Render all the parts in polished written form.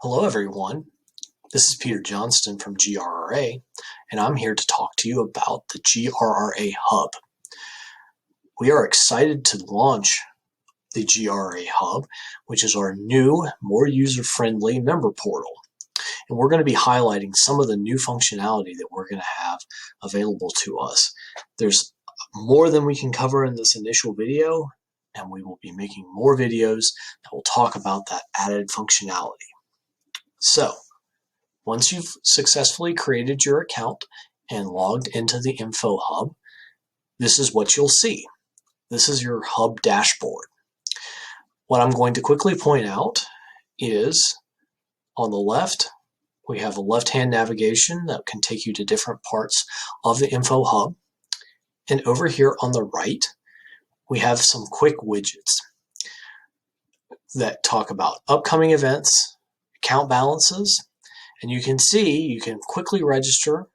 Hello everyone, this is Peter Johnston from GRRA, and I'm here to talk to you about the GRRA Hub. We are excited to launch the GRRA Hub, which is our new, more user-friendly member portal. And we're going to be highlighting some of the new functionality that we're going to have available to us. There's more than we can cover in this initial video, and we will be making more videos that will talk about that added functionality. So, once you've successfully created your account and logged into the Info Hub, this is what you'll see. This is your Hub dashboard. What I'm going to quickly point out is on the left, we have a left-hand navigation that can take you to different parts of the Info Hub. And over here on the right, we have some quick widgets that talk about upcoming events, account balances, and you can see you can quickly register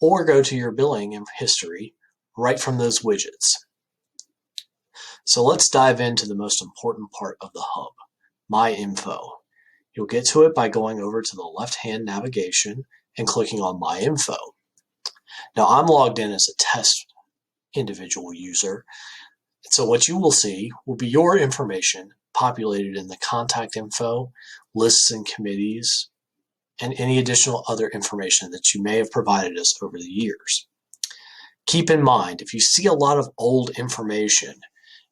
or go to your billing history right from those widgets. So let's dive into the most important part of the hub, My Info. You'll get to it by going over to the left-hand navigation and clicking on My Info. Now I'm logged in as a test individual user, so what you will see will be your information populated in the contact info, lists and committees, and any additional other information that you may have provided us over the years. Keep in mind, if you see a lot of old information,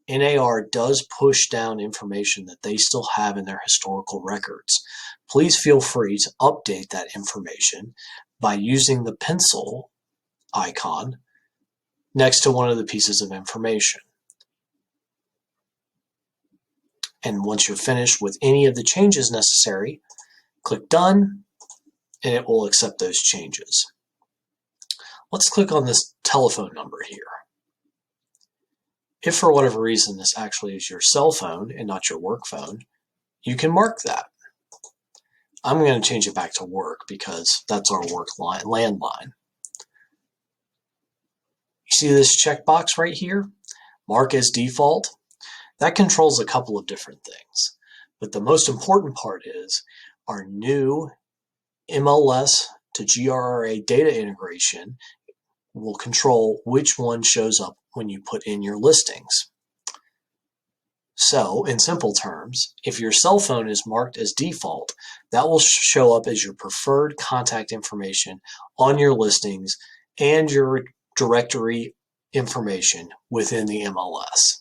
NAR does push down information that they still have in their historical records. Please feel free to update that information by using the pencil icon next to one of the pieces of information. And once you're finished with any of the changes necessary, click Done, and it will accept those changes. Let's click on this telephone number here. If for whatever reason this actually is your cell phone and not your work phone, you can mark that. I'm going to change it back to work because that's our work landline. You see this checkbox right here? Mark as default. That controls a couple of different things, but the most important part is our new MLS to GRRA data integration will control which one shows up when you put in your listings. So, in simple terms, if your cell phone is marked as default, that will show up as your preferred contact information on your listings and your directory information within the MLS.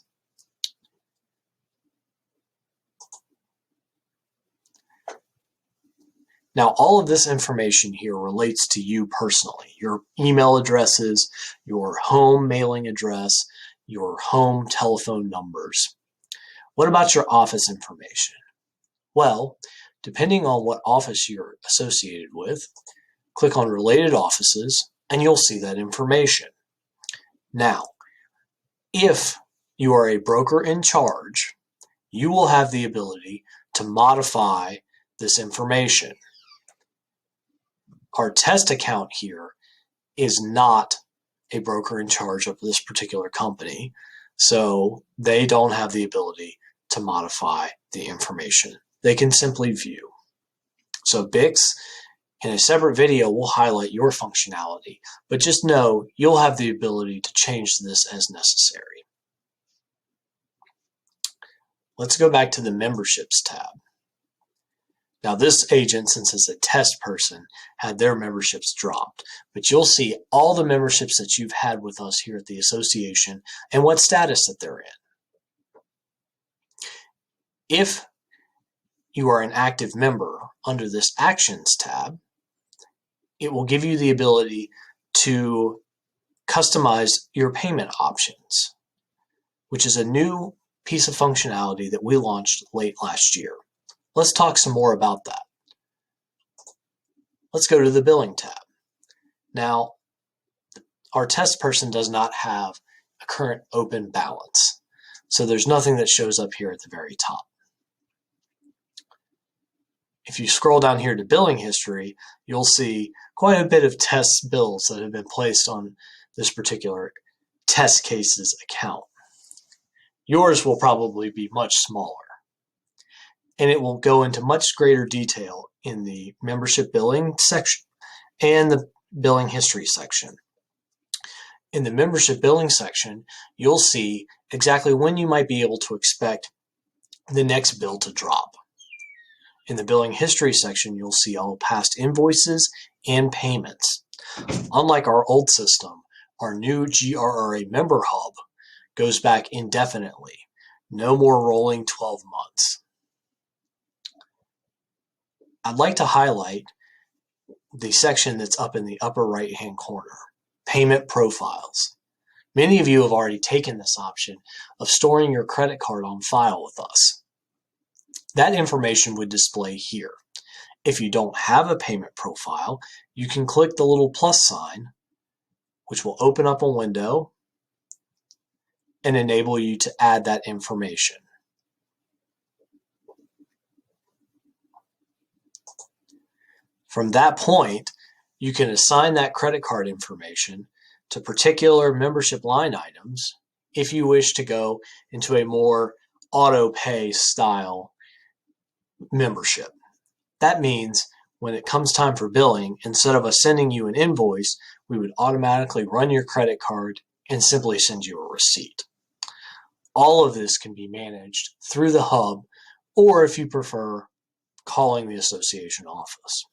Now, all of this information here relates to you personally, your email addresses, your home mailing address, your home telephone numbers. What about your office information? Well, depending on what office you're associated with, click on Related Offices and you'll see that information. Now, if you are a broker in charge, you will have the ability to modify this information. Our test account here is not a broker in charge of this particular company, so they don't have the ability to modify the information. They can simply view. So Bix, in a separate video, will highlight your functionality, but just know you'll have the ability to change this as necessary. Let's go back to the Memberships tab. Now this agent, since it's a test person, had their memberships dropped, but you'll see all the memberships that you've had with us here at the association and what status that they're in. If you are an active member under this Actions tab, it will give you the ability to customize your payment options, which is a new piece of functionality that we launched late last year. Let's talk some more about that. Let's go to the Billing tab. Now, our test person does not have a current open balance, so there's nothing that shows up here at the very top. If you scroll down here to Billing History, you'll see quite a bit of test bills that have been placed on this particular test case's account. Yours will probably be much smaller, and it will go into much greater detail in the membership billing section and the billing history section. In the membership billing section, you'll see exactly when you might be able to expect the next bill to drop. In the billing history section, you'll see all past invoices and payments. Unlike our old system, our new GRRA Member HUB goes back indefinitely. No more rolling 12 months. I'd like to highlight the section that's up in the upper right-hand corner, Payment Profiles. Many of you have already taken this option of storing your credit card on file with us. That information would display here. If you don't have a payment profile, you can click the little plus sign, which will open up a window and enable you to add that information. From that point, you can assign that credit card information to particular membership line items if you wish to go into a more auto pay style membership. That means when it comes time for billing, instead of us sending you an invoice, we would automatically run your credit card and simply send you a receipt. All of this can be managed through the hub, or if you prefer, calling the association office.